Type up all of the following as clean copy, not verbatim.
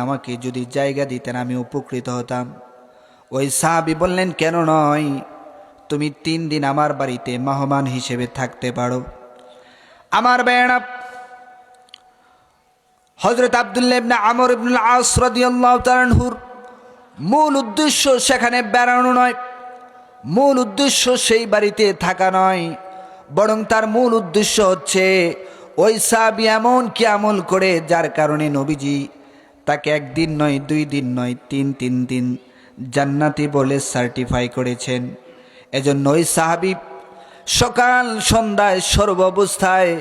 আমাকে যদি জায়গা দিতেন আমি উপকৃত হতাম। ওই সাহাবী বললেন, কেন নয়, তুমি 3 দিন আমার বাড়িতে মেহমান হিসেবে থাকতে পারো। আমার ভাইয়েরা, হযরত আব্দুল্লাহ ইবনে আমর ইবনুল আস রাদিয়াল্লাহু তাআলা আনহুর মূল উদ্দেশ্য সেখানে বেড়ানো নয়, মূল উদ্দেশ্য সেই বাড়িতে থাকা নয়, বরং তার মূল উদ্দেশ্য হচ্ছে ওই সাহাবী এমন কি আমল করে যার কারণে নবীজি তাকে 1 দিন নয়, 2 দিন নয়, 3 দিন জান্নাতি বলে সার্টিফাই করেছেন। এজন্য ওই সাহাবী সকাল সন্ধ্যায় সর্বাবস্থায়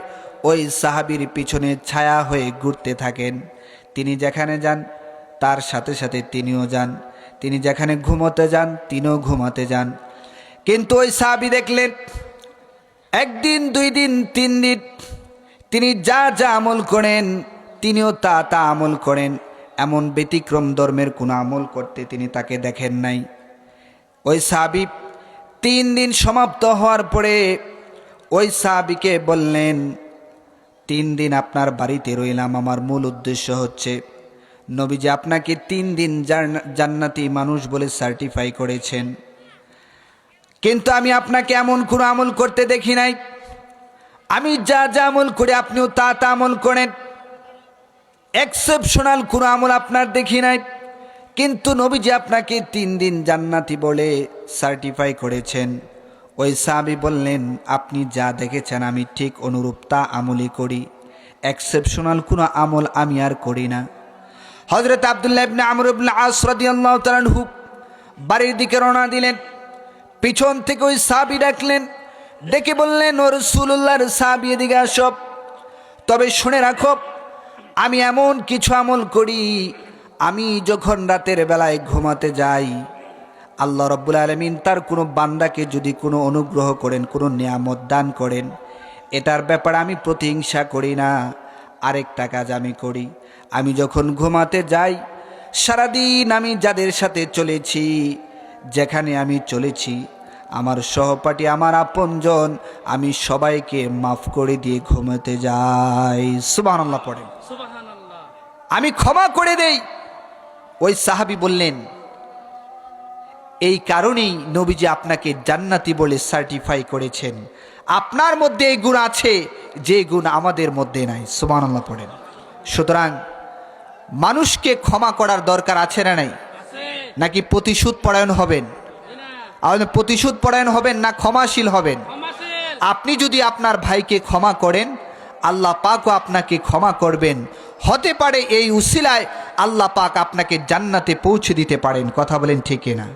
ওই সাহাবীর পিছনে ছায়া হয়ে ঘুরতে থাকেন। তিনি যেখানে যান তার সাথে সাথে তিনিও যান, তিনি যেখানে ঘুমোতে যান তিনিও ঘুমাতে যান। কিন্তু ওই সাহাবী দেখলেন 1 দিন, 2 দিন, 3 দিন তিনি যা যা আমল করেন তিনিও তা তা আমল করেন, এমন ব্যতিক্রম ধর্মের কোনো আমল করতে তিনি তাকে দেখেন নাই। ওই সাহাবী 3 দিন সমাপ্ত হওয়ার পরে ওই সাহাবীকে বললেন, 3 দিন আপনার বাড়িতে রইলাম, আমার মূল উদ্দেশ্য হচ্ছে নবীজি আপনাকে 3 দিন জান্নাতি মানুষ বলে সার্টিফাই করেছেন, কিন্তু আমি আপনাকে এমন কোনো আমল করতে দেখি নাই, আমি যা যা আমল করি আপনিও তা তা আমল করেন, এক্সেপশনাল কোনো আমল আপনার দেখি নাই, কিন্তু নবীজি আপনাকে 3 দিন জান্নাতি বলে সার্টিফাই করেছেন। ওই সাহাবী বললেন, আপনি যা দেখেছেন আমি ঠিক অনুরূপ তা আমলই করি, এক্সেপশনাল কোনো আমল আমি আর করি না। হযরত আব্দুল্লাহ ইবনে আমর ইবনুল আস রাদিয়াল্লাহু তাআলা আনহু বাড়ির দিকে রওনা দিলেন। পিছন থেকে ওই সাহাবী ডাকলেন, ডেকে বললেন, ও রাসূলুল্লাহর সাহাবী এদিকে আসো, তবে শুনে রাখো আমি এমন কিছু আমল করি, আমি যখন রাতের বেলায় ঘুমাতে যাই আল্লাহ রাব্বুল আলামিন তার কোনো বান্দাকে যদি কোনো অনুগ্রহ করেন, কোনো নিয়ামত দান করেন, এটার ব্যাপারে আমি প্রতিহিংসা করি না। আরেকটা কাজ আমি করি, আমি যখন ঘুমাতে যাই সারাদিন আমি যাদের সাথে চলেছি, যেখানে আমি চলেছি, আমার সহপাঠী, আমার আপনজন, আমি সবাইকে মাফ করে দিয়ে ঘুমাতে যাই। সুবহানাল্লাহ পড়েন, সুবহানাল্লাহ। আমি ক্ষমা করে দেই। ওই সাহাবী বললেন, এই কারণেই নবীজি আপনাকে জান্নাতি বলে সার্টিফাই করেছেন, আপনার মধ্যে এই গুণ আছে যে গুণ আমাদের মধ্যে নাই। সুবহানাল্লাহ পড়েন। সুতরাং মানুষকে ক্ষমা করার দরকার আছে না নাই? নাকি প্রতিশোধ পরায়ণ হবেন? আপনি প্রতিশোধ পরায়ণ হবেন না ক্ষমাশীল হবেন? আপনি যদি আপনার ভাইকে ক্ষমা করেন আল্লাহ পাকও আপনাকে ক্ষমা করবেন, হতে পারে এই উসিলায় আল্লাহ পাক আপনাকে জান্নাতে পৌঁছে দিতে পারেন। কথা বলেন ঠিক না?